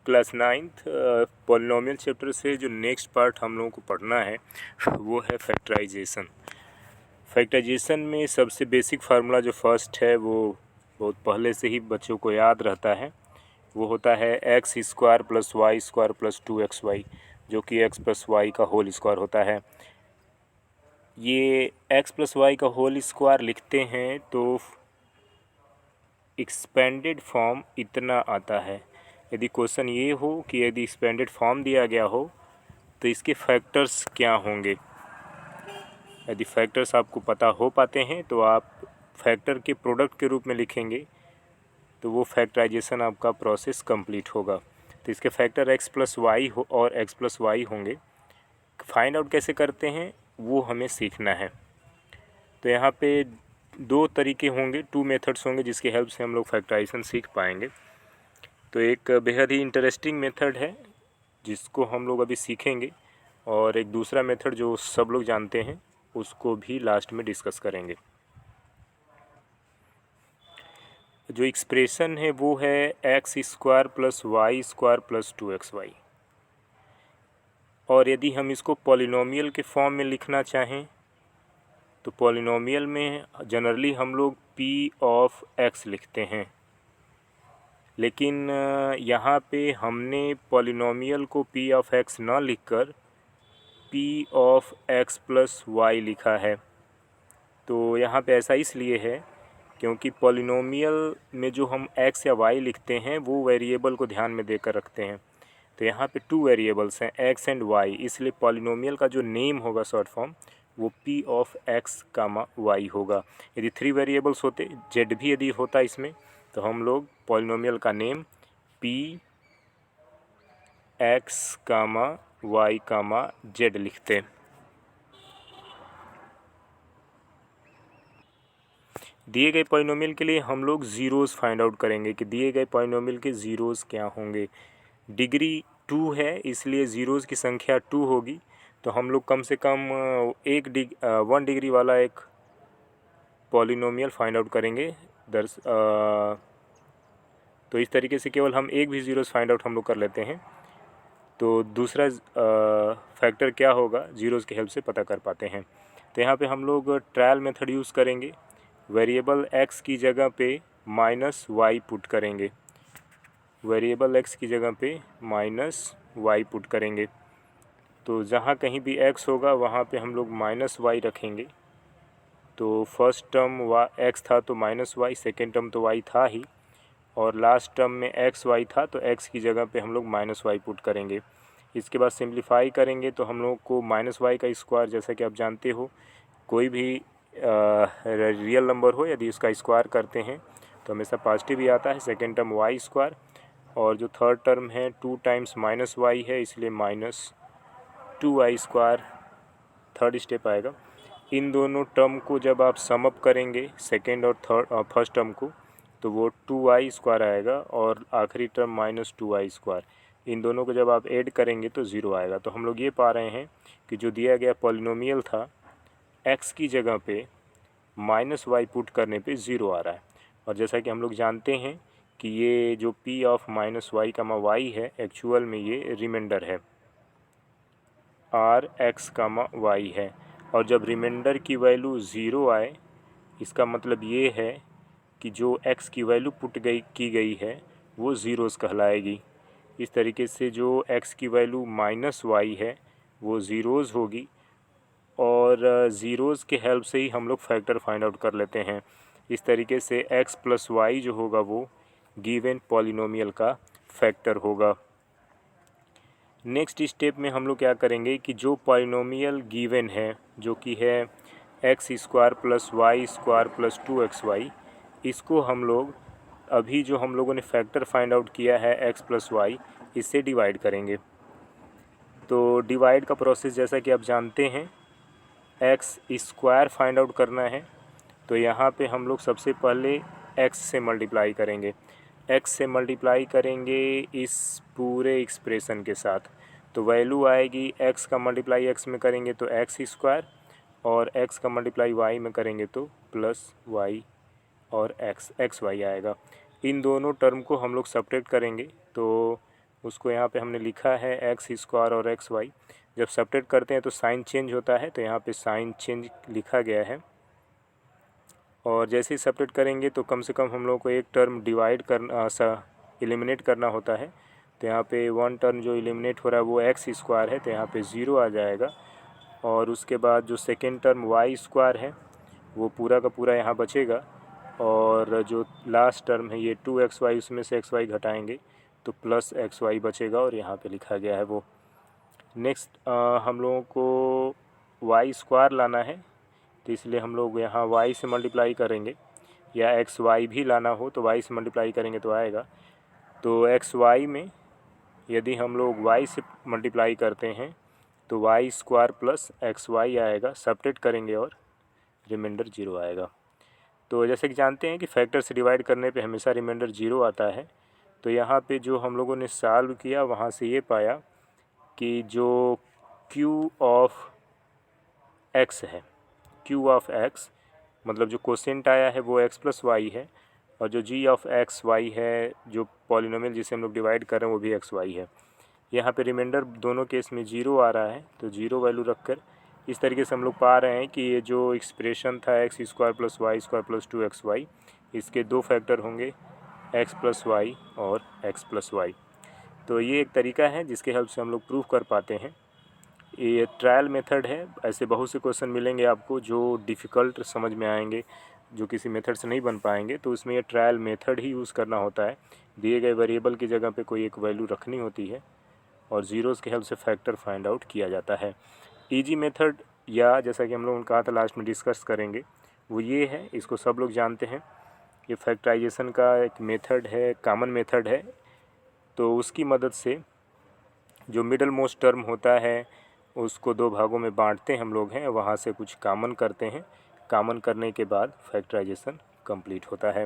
Class 9th polynomial chapter से जो next part हम लोगों को पढ़ना है वो है फैक्टराइजेशन। फैक्टराइजेशन में सबसे बेसिक फार्मूला जो फर्स्ट है वो बहुत पहले से ही बच्चों को याद रहता है। वो होता है x square plus y square plus 2xy, जो कि एक्स प्लस वाई का होल स्क्वायर होता है। ये एक्स प्लस वाई का होल स्क्वायर लिखते हैं तो एक्सपेंडेड फॉर्म इतना आता है। यदि क्वेश्चन ये हो कि यदि एक्सपेंडेड फॉर्म दिया गया हो तो इसके फैक्टर्स क्या होंगे। यदि फैक्टर्स आपको पता हो पाते हैं तो आप फैक्टर के प्रोडक्ट के रूप में लिखेंगे तो वो फैक्टराइजेशन आपका प्रोसेस कंप्लीट होगा। तो इसके फैक्टर एक्स प्लस वाई हो और एक्स प्लस वाई होंगे। फाइंड आउट कैसे करते हैं वो हमें सीखना है। तो यहाँ पे दो तरीके होंगे, 2 मेथड्स होंगे जिसकी हेल्प से हम लोग फैक्टराइजेशन सीख पाएंगे। तो एक बेहद ही इंटरेस्टिंग मेथड है जिसको हम लोग अभी सीखेंगे, और एक दूसरा मेथड जो सब लोग जानते हैं उसको भी लास्ट में डिस्कस करेंगे। जो एक्सप्रेशन है वो है x square plus y square plus 2xy, और यदि हम इसको पॉलिनोमियल के फॉर्म में लिखना चाहें तो पॉलिनोमियल में जनरली हम लोग p ऑफ x लिखते हैं, लेकिन यहाँ पे हमने पॉलिनोमियल को p ऑफ x ना लिखकर p of x plus y लिखा है। तो यहाँ पे ऐसा इसलिए है क्योंकि पॉलिनोमियल में जो हम x या y लिखते हैं वो वेरिएबल को ध्यान में देकर रखते हैं। तो यहाँ पे 2 वेरिएबल्स हैं x एंड y, इसलिए पॉलिनोमियल का जो नेम होगा शॉर्ट फॉर्म वो p of x comma y होगा। यदि 3 वेरिएबल्स होते, z भी यदि होता इसमें, तो हम लोग पॉलिनोमियल का name p x comma y कामा z लिखते। दिए गए पॉलिनोमियल के लिए हम लोग ज़ीरोज़ फाइंड आउट करेंगे कि दिए गए पॉलिनोमियल के ज़ीरोज़ क्या होंगे। डिग्री 2 है इसलिए ज़ीरोज़ की संख्या 2 होगी, तो हम लोग कम से कम 1 डिग्री वाला एक पॉलिनोमियल फाइंड आउट करेंगे। तो इस तरीके से केवल हम एक भी ज़ीरोज़ फाइंड आउट हम लोग कर लेते हैं, तो दूसरा फैक्टर क्या होगा ज़ीरोज़ की हेल्प से पता कर पाते हैं। तो यहाँ पे हम लोग ट्रायल मेथड यूज़ करेंगे। वेरिएबल x की जगह पे माइनस वाई पुट करेंगे, वेरिएबल x की जगह पे माइनस वाई पुट करेंगे। तो जहाँ कहीं भी x होगा वहाँ पे हम लोग माइनस वाई रखेंगे। तो फर्स्ट टर्म x था तो माइनस वाई, सेकेंड टर्म तो y था ही, और लास्ट टर्म में एक्स वाई था तो x की जगह पे हम लोग माइनस वाई पुट करेंगे। इसके बाद सिंप्लीफाई करेंगे तो हम लोग को माइनस वाई का स्क्वायर, जैसा कि आप जानते हो कोई भी रियल नंबर हो यदि उसका स्क्वायर करते हैं तो हमेशा पॉजिटिव ही आता है। सेकेंड टर्म वाई स्क्वायर, और जो थर्ड टर्म है 2 टाइम्स माइनस वाई है इसलिए minus 2y square third step आएगा। इन दोनों टर्म को जब आप सम अप करेंगे सेकेंड और फर्स्ट टर्म को तो वो 2y स्क्वायर आएगा, और आखिरी टर्म माइनस 2y स्क्वायर, इन दोनों को जब आप ऐड करेंगे तो ज़ीरो आएगा। तो हम लोग ये पा रहे हैं कि जो दिया गया पॉलिनोमियल था x की जगह पे माइनस वाई पुट करने पे ज़ीरो आ रहा है। और जैसा कि हम लोग जानते हैं कि ये जो p of minus y comma y है एक्चुअल में ये रिमाइंडर है, r(x, y) है, और जब रिमाइंडर की वैल्यू ज़ीरो आए इसका मतलब ये है कि जो x की वैल्यू पुट की गई है वो ज़ीरोज़ कहलाएगी। इस तरीके से जो x की वैल्यू माइनस वाई है वो ज़ीरोज़ होगी, और ज़ीरोज़ के हेल्प से ही हम लोग फैक्टर फाइंड आउट कर लेते हैं। इस तरीके से x प्लस वाई जो होगा वो गिवन पॉलिनोमियल का फैक्टर होगा। नेक्स्ट स्टेप में हम लोग क्या करेंगे कि जो पॉलिनोमियल गिवन है जो कि है x square plus y square plus 2xy, इसको हम लोग अभी जो हम लोगों ने फैक्टर फाइंड आउट किया है x प्लस वाई, इससे डिवाइड करेंगे। तो डिवाइड का प्रोसेस जैसा कि आप जानते हैं एक्स स्क्वायर फाइंड आउट करना है, तो यहाँ पे हम लोग सबसे पहले x से मल्टीप्लाई करेंगे। x से मल्टीप्लाई करेंगे इस पूरे एक्सप्रेशन के साथ, तो वैल्यू आएगी x का मल्टीप्लाई x में करेंगे तो x स्क्वायर, और x का मल्टीप्लाई y में करेंगे तो प्लस y और x y आएगा। इन दोनों टर्म को हम लोग सेपरेट करेंगे तो उसको यहाँ पे हमने लिखा है एक्स स्क्वायर और एक्स वाई। जब सब्ट्रैक्ट करते हैं तो साइन चेंज होता है, तो यहाँ पे साइन चेंज लिखा गया है। और जैसे ही सब्ट्रैक्ट करेंगे तो कम से कम हम लोग को एक टर्म डिवाइड करना एलिमिनेट करना होता है। तो यहाँ पे वन टर्म जो एलिमिनेट हो रहा है वो एक्स स्क्वायर है, तो यहाँ पे 0 आ जाएगा। और उसके बाद जो सेकेंड टर्म वाई स्क्वायर है वो पूरा का पूरा यहाँ बचेगा। और जो लास्ट टर्म है ये 2xy, उसमें से xy घटाएंगे तो प्लस xy बचेगा, और यहाँ पे लिखा गया है वो। नेक्स्ट हम लोगों को वाई स्क्वायर लाना है, तो इसलिए हम लोग यहाँ y से मल्टीप्लाई करेंगे, या xy भी लाना हो तो y से मल्टीप्लाई करेंगे तो आएगा। तो xy में यदि हम लोग y से मल्टीप्लाई करते हैं तो वाई स्क्वायर प्लस xy आएगा, सब्ट्रैक्ट करेंगे और रिमाइंडर 0 आएगा। तो जैसे कि जानते हैं कि फैक्टर से डिवाइड करने पे हमेशा रिमाइंडर 0 आता है। तो यहाँ पे जो हम लोगों ने सॉल्व किया वहाँ से ये पाया कि जो q ऑफ x है, q ऑफ x मतलब जो क्वोशिएंट आया है वो x प्लस वाई है, और जो g ऑफ x y है, जो पॉलिनोमियल जिसे हम लोग डिवाइड कर रहे हैं वो भी x y है। यहाँ पे रिमाइंडर दोनों केस में 0 आ रहा है, तो 0 वैल्यू रखकर इस तरीके से हम लोग पा रहे हैं कि ये जो एक्सप्रेशन था x square plus y square plus 2xy, इसके दो फैक्टर होंगे x प्लस वाई और x प्लस वाई। तो ये एक तरीका है जिसके हेल्प से हम लोग प्रूव कर पाते हैं। ये ट्रायल मेथड है। ऐसे बहुत से क्वेश्चन मिलेंगे आपको जो डिफ़िकल्ट समझ में आएंगे, जो किसी मेथड से नहीं बन पाएंगे, तो उसमें ये ट्रायल मेथड ही यूज़ करना होता है। दिए गए वेरिएबल की जगह पे कोई एक वैल्यू रखनी होती है और ज़ीरोज़ के हेल्प से फैक्टर फाइंड आउट किया जाता है। इजी मेथड, या जैसा कि हम लोगों ने कहा था लास्ट में डिस्कस करेंगे, वो ये है, इसको सब लोग जानते हैं। ये फैक्टराइजेशन का एक मेथड है, कॉमन मेथड है। तो उसकी मदद से जो मिडल मोस्ट टर्म होता है उसको दो भागों में बांटते हम लोग हैं, वहाँ से कुछ कॉमन करते हैं। कॉमन करने के बाद फैक्टराइजेशन कंप्लीट होता है।